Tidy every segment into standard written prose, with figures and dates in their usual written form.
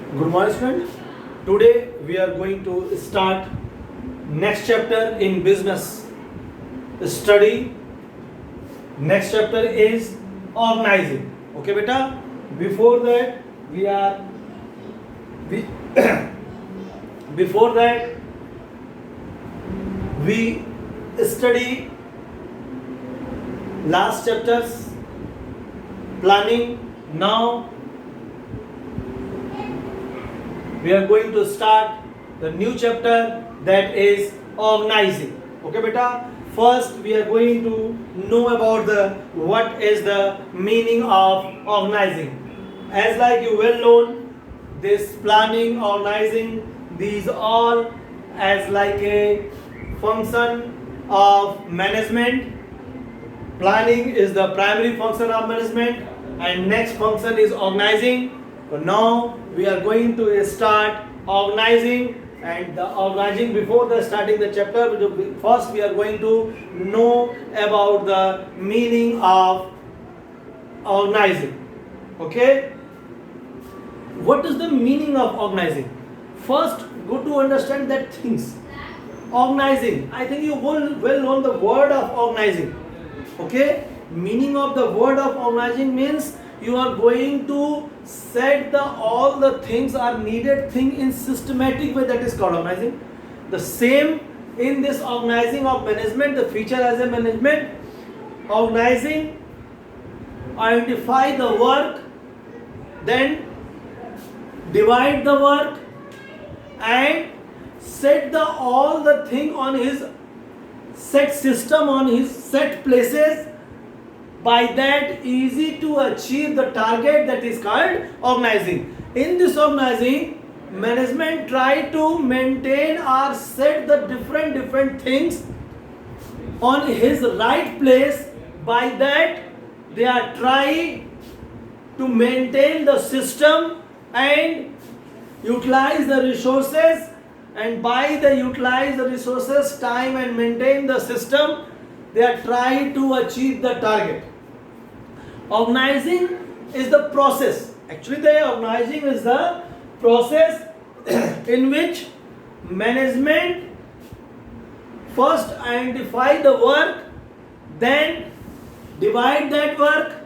Good morning, student. Today we are going to start next chapter in business study. Next chapter is organizing. Okay, beta. Before that, we before that we study last chapters planning. Now we are going to start the new chapter, that is organizing. Okay, beta. First we are going to know about the what is the meaning of organizing. As like you well known, this planning, organizing, these all as like a function of management. Planning is the primary function of management and next function is organizing. So now we are going to start organizing, and the organizing, before the starting the chapter, first we are going to know about the meaning of organizing. Okay, what is the meaning of organizing? First, go to understand that things. Organizing, I think you well known the word of organizing. Okay, meaning of the word of organizing means you are going to set the all the things are needed thing in systematic way, that is called organizing. The same in this organizing of management, the feature as a management. Organizing, identify the work, then divide the work and set the all the thing on his set system, on his set places. By that easy to achieve the target, that is called organizing. In this organizing, management try to maintain or set the different things on his right place. By that they are trying to maintain the system and utilize the resources, and by the utilize the resources, time and maintain the system, they are trying to achieve the target. Organizing is the process. Actually, the organizing is the process in which management first identify the work, then divide that work,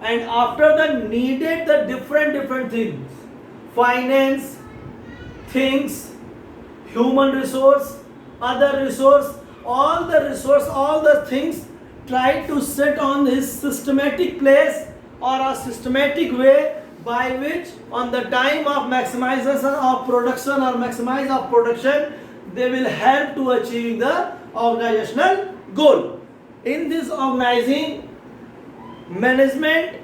and after the needed the different things, finance, things, human resource, other resource, all the things try to set on his systematic place or a systematic way, by which on the time of maximization of production or maximize of production, they will help to achieving the organizational goal. In this organizing, management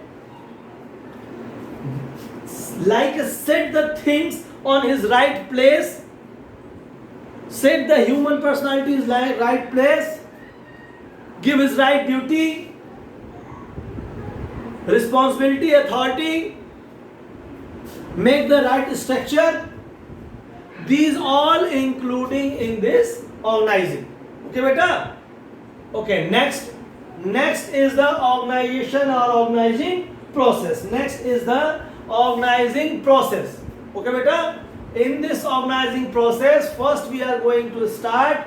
like set the things on his right place, set the human personality is right place, give his right duty, responsibility, authority, make the right structure. These all including in this organizing. Okay, beta. Okay, next is the organization or organizing process. Next is the organizing process. Okay, beta. In this organizing process, first we are going to start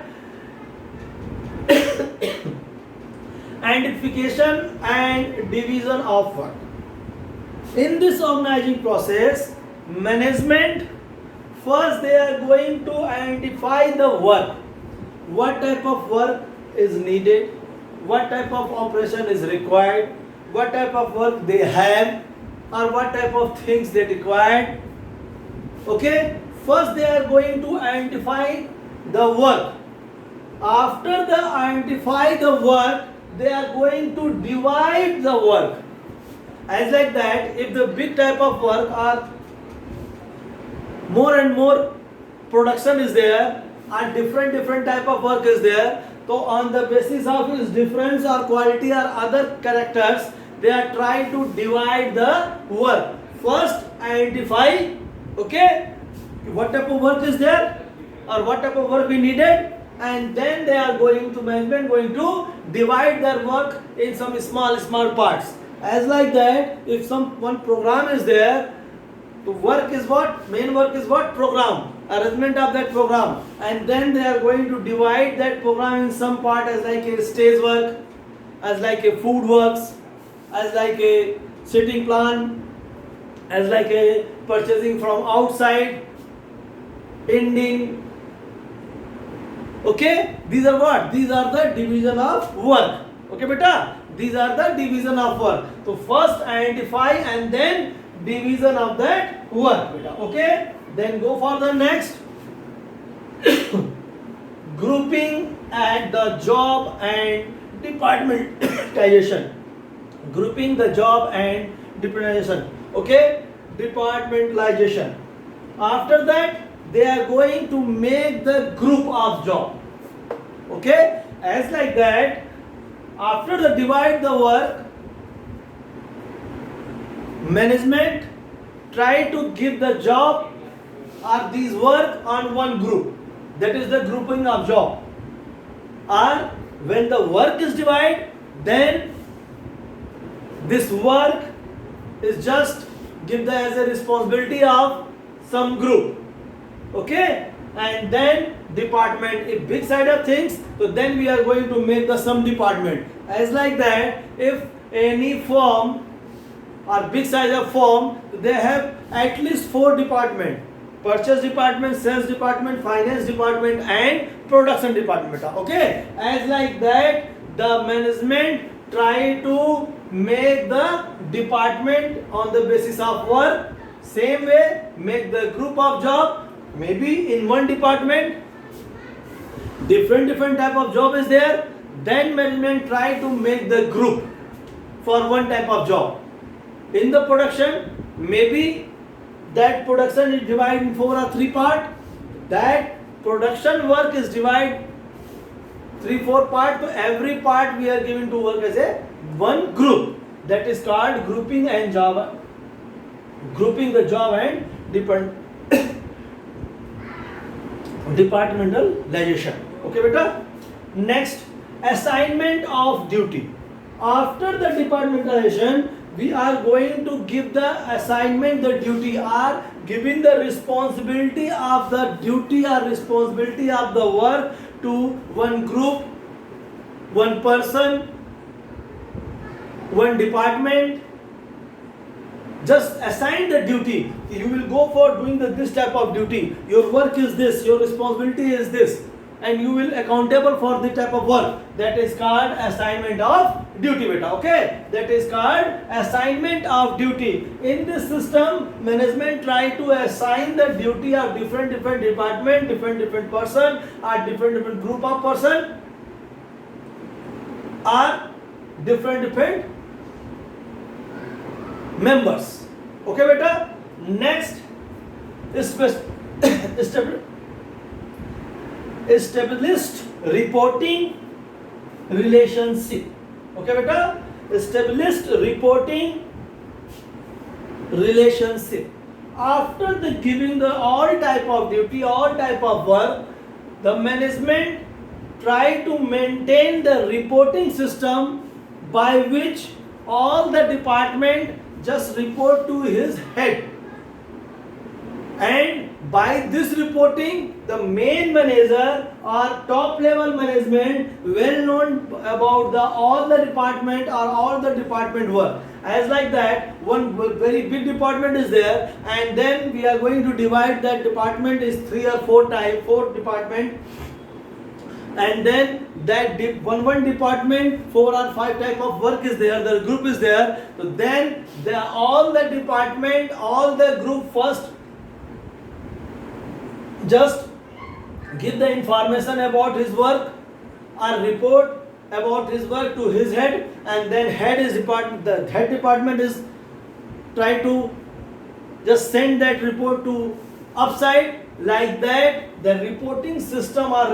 identification and division of work. In this organizing process, management first they are going to identify the work. What type of work is needed, what type of operation is required, what type of work they have, or what type of things they require. Okay, first they are going to identify the work. After they identify the work, they are going to divide the work. As like that, if the big type of work are more and more production is there, and different type of work is there, so on the basis of its difference or quality or other characters, they are trying to divide the work. First identify, okay, what type of work is there or what type of work we needed, and then they are going to management going to divide their work in some small parts. As like that, if some one program is there, So work is what? Main work is what? Program. Arrangement of that program. And then they are going to divide that program in some part as like a stage work, as like a food works, as like a sitting plan, as like a purchasing from outside, ending. Okay, these are what? These are the division of work. Okay, beta? These are the division of work. So first identify and then division of that work, beta. Okay, then go for the next. Grouping at the job and departmentalization. Grouping the job and departmentalization. Okay, departmentalization. After that, they are going to make the group of job. Okay, as like that, after the divide the work, management try to give the job or these work on one group. That is the grouping of job. Or when the work is divided, then this work is just give the as a responsibility of some group. Okay, and then department, a big side of things. So then we are going to make the some department. As like that, if any firm or big size of firm, they have at least 4 departments: purchase department, sales department, finance department, and production department. Okay, as like that, the management try to make the department on the basis of work. Same way, make the group of job. Maybe in one department, different type of job is there. Then management try to make the group for one type of job. In the production, maybe that production is divided in 4 or 3 parts. That production work is divided 3-4 parts. So every part we are given to work as a one group. That is called grouping and job. Grouping the job and departmentalization. Okay, beta. Next, assignment of duty. After the departmentalization, we are going to give the assignment, the duty, or giving the responsibility of the duty or responsibility of the work to one group, one person, one department. Just assign the duty. You will go for doing this type of duty. Your work is this, your responsibility is this, and you will accountable for the type of work. That is called assignment of duty, beta. Okay, that is called assignment of duty. In this system, management try to assign the duty of different department, different person, or different group of person, or different members. Okay, beta. Next, established reporting relationship. Okay, beta. Established reporting relationship. After the giving the all type of duty, all type of work, the management try to maintain the reporting system by which all the department just report to his head, and by this reporting the main manager or top level management well known about the all the department or all the department work. As like that, one very big department is there, and then we are going to divide that department is 3 or 4 department, and then that one department 4 or 5 type of work is there, the group is there. So then all the department, all the group first just give the information about his work or report about his work to his head, and then the head department is try to just send that report to upside. Like that, the reporting system or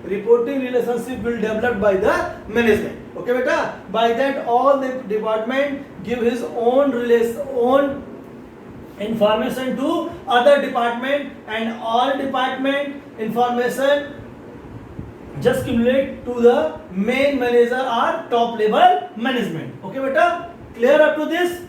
reporting relationship will develop by the management. Okay, beta. By that, all the department give his own information to other department, and all department information just accumulate to the main manager or top level management. Okay, beta. Clear up to this?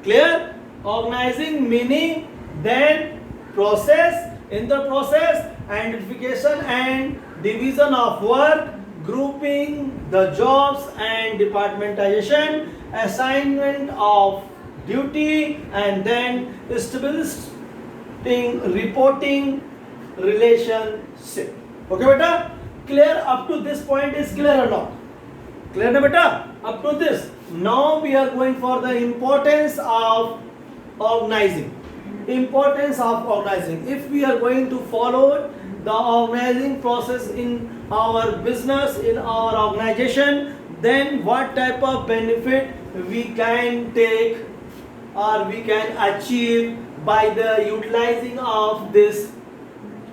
Clear? Organizing meaning then process, in the process, identification and division of work, grouping the jobs and departmentization, assignment of duty, and then establishing reporting relationship. Okay beta, clear up to this point? Is clear or not? Clear na beta up to this? Now we are going for the importance of organizing. Importance of organizing. If we are going to follow the organizing process in our business, in our organization, then what type of benefit we can take or we can achieve by the utilizing of this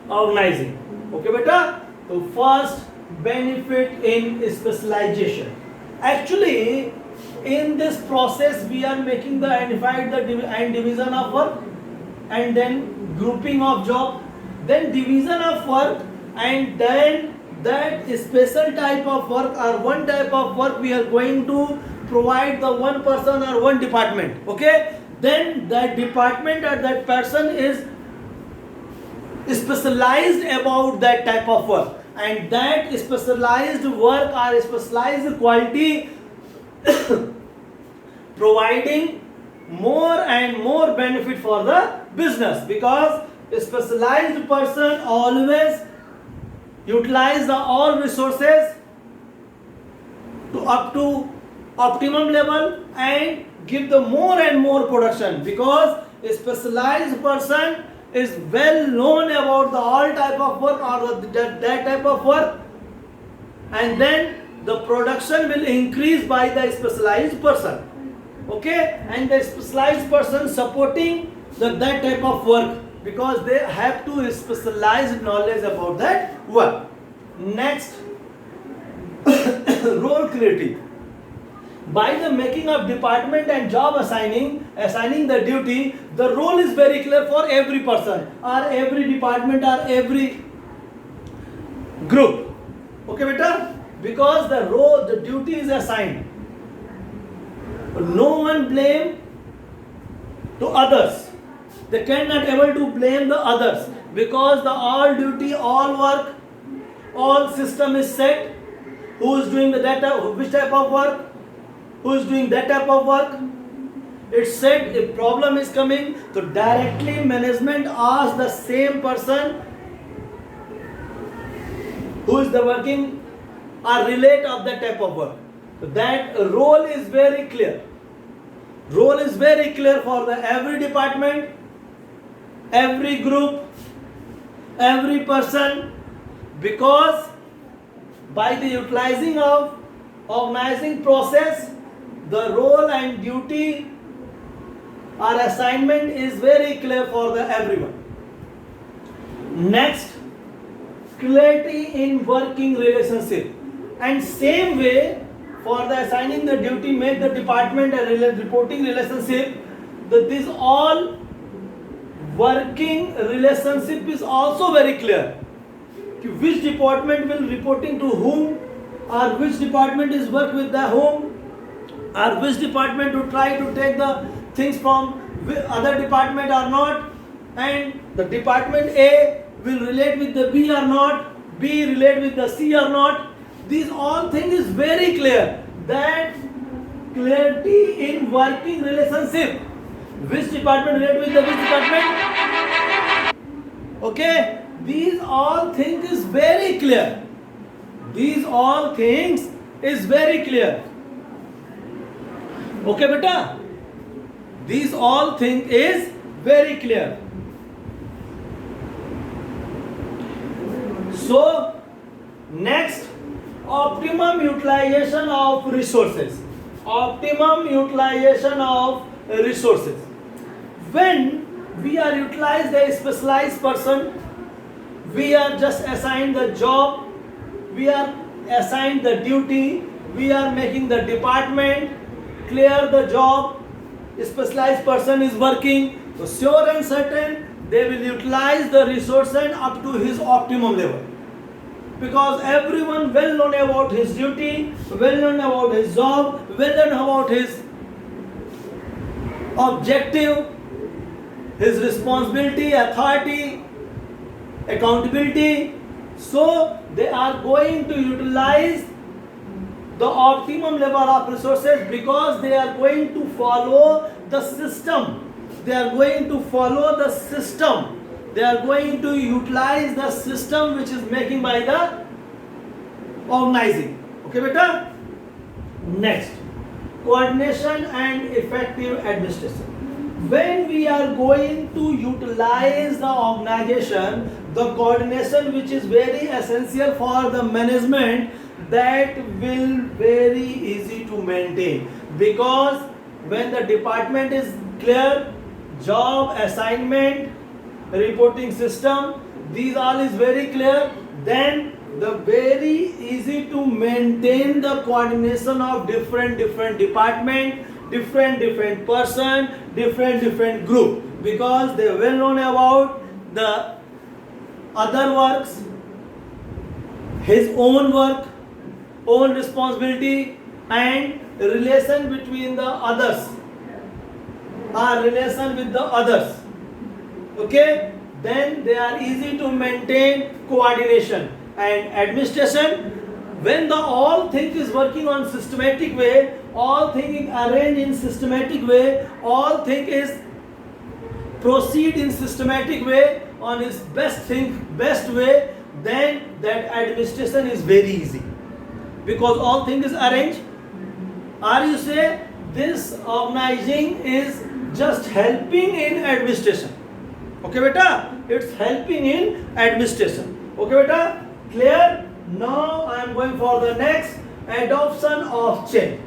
organizing. Okay beta? So first, benefit in specialization. Actually, in this process we are making the identified the and division of work, and then grouping of job, then division of work, and then that special type of work or one type of work we are going to provide the one person or one department. Okay, then that department or that person is specialized about that type of work, and that specialized work or specialized quality providing more and more benefit for the business, because a specialized person always utilize the all resources to up to optimum level and give the more and more production, because a specialized person is well known about the all type of work or that type of work, and then the production will increase by the specialized person. Okay, and the specialized person supporting that type of work, because they have to specialized knowledge about that work. Next, role clarity. By the making of department and job assigning the duty, the role is very clear for every person or every department or every group. Okay beta, because the duty is assigned. No one blame to others. They cannot able to blame the others, because the all duty, all work, all system is set. Who is doing the data, which type of work, who is doing that type of work. It's said if problem is coming, so directly management asks the same person who is the working or relate of that type of work. So that role is very clear. Role is very clear for the every department, every group, every person, because by the utilizing of organizing process, the role and duty or assignment is very clear for the everyone. Next, clarity in working relationship, and same way for the assigning the duty, make the department and reporting relationship, that this all working relationship is also very clear. Which department will reporting to whom, or which department is work with the whom, or which department to try to take the things from other department or not, and the department A will relate with the B or not, B relate with the C or not. These all things is very clear. That clarity in working relationship, which department relate with the which department. Okay, these all things is very clear. These all things is very clear. Okay beta, these all things is very clear. So next, optimum utilization of resources. Optimum utilization of resources. When we are utilized a specialized person, we are just assigned the job, we are assigned the duty, we are making the department clear the job, specialized person is working, so sure and certain they will utilize the resource and up to his optimum level, because everyone well known about his duty, well known about his job, well known about his objective, his responsibility, authority, accountability. So they are going to utilize the optimum level of resources because they are going to follow the system. They are going to follow the system. They are going to utilize the system which is making by the organizing. Okay, beta? Next, coordination and effective administration. When we are going to utilize the organization, the coordination which is very essential for the management, that will very easy to maintain, because when the department is clear, job assignment, reporting system, these all is very clear, then the very easy to maintain the coordination of different department, different person, different group, because they well known about the other works, his own work, own responsibility, and relation between the others, or relation with the others. Okay, then they are easy to maintain coordination. And administration, when the all thing is working on systematic way, all thing is arranged in systematic way, all thing is proceed in systematic way, on his best way, then that administration is very easy, because all thing is arranged. Or you say this organizing is just helping in administration. Okay beta, it's helping in administration. Okay beta, clear? Now I am going for the next, adoption of change.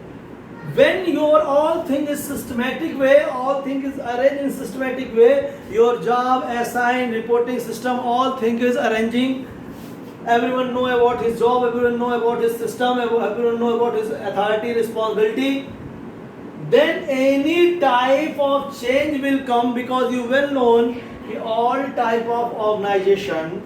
When your all thing is systematic way, all thing is arranged in systematic way, your job, assign, reporting system, all thing is arranging. Everyone know about his job, everyone know about his system, everyone know about his authority, responsibility. Then any type of change will come, because you well known all type of organization,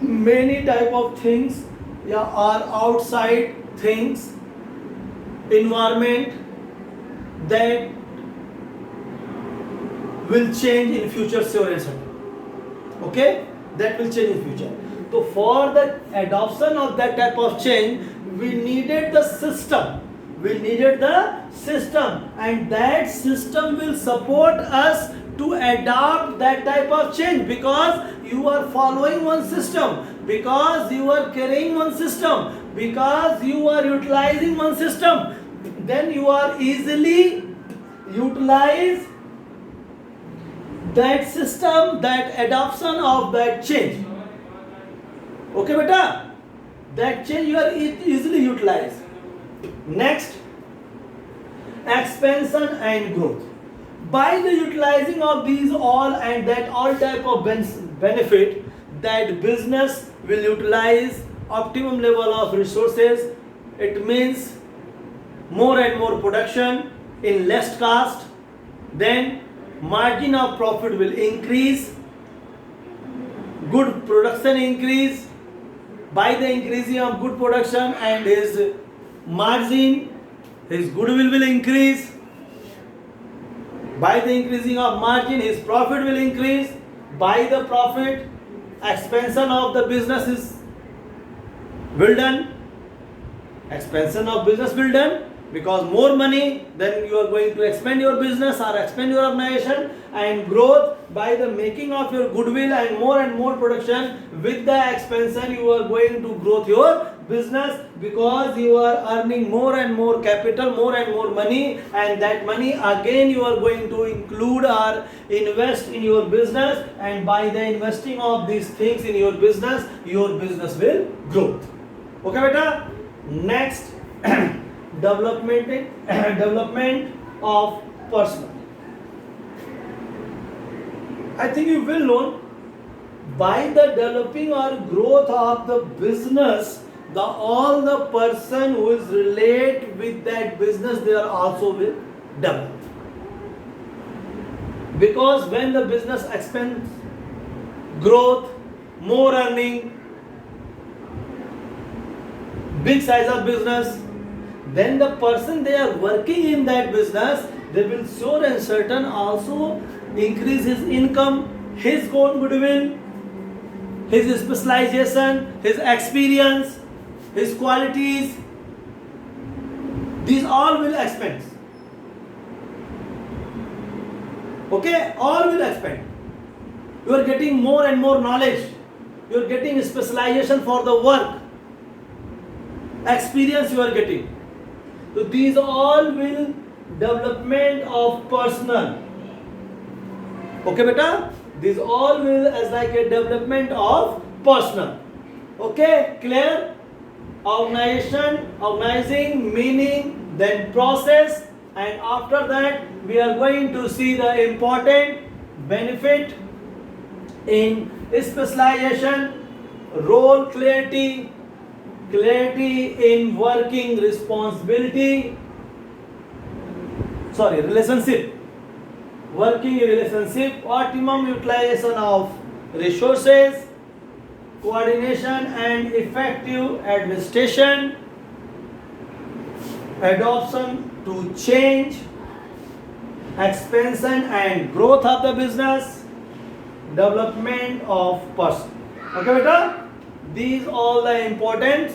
many type of things, yeah, are outside things, environment that will change in future, sure and certain. Okay, that will change in future. So for the adoption of that type of change, we needed the system. And that system will support us to adopt that type of change, because you are following one system, because you are carrying one system, because you are utilizing one system. Then you are easily utilize that system, that adoption of that change. Okay beta, that change you are easily utilize. Next, expansion and growth. By the utilizing of these all and that all type of benefit, that business will utilize optimum level of resources. It means more and more production in less cost. Then margin of profit will increase, good production increase. By the increasing of good production and his margin, his goodwill will increase. By the increasing of margin, his profit will increase. By the profit, expansion of the business is will done. Expansion of business will done, because more money, then you are going to expand your business or expand your organization. And growth, by the making of your goodwill and more production, with the expansion you are going to grow your business, because you are earning more and more capital, more and more money, and that money again you are going to include or invest in your business. And by the investing of these things in your business will grow. Okay beta? Next, development of personnel. I think you will know, by the developing or growth of the business, all the person who is relate with that business, they are also will develop. Because when the business expands, growth, more earning, big size of business, then the person they are working in that business, they will sure and certain also increase his income, his own goodwill, his specialization, his experience, his qualities. These all will expand. Okay, all will expand. You are getting more and more knowledge. You are getting specialization for the work. Experience you are getting. So these all will development of personal. Okay, beta? These all will as like a development of personal. Okay, clear? Organizing, meaning, then process, and after that we are going to see the important benefit in specialization, role clarity, in working responsibility, relationship, working relationship, optimum utilization of resources, coordination and effective administration, adoption to change, expansion and growth of the business, development of person. Okay, beta? These all the importance,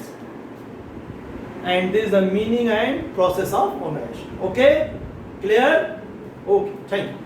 and this is the meaning and process of organization. Okay, clear? Okay, thank you.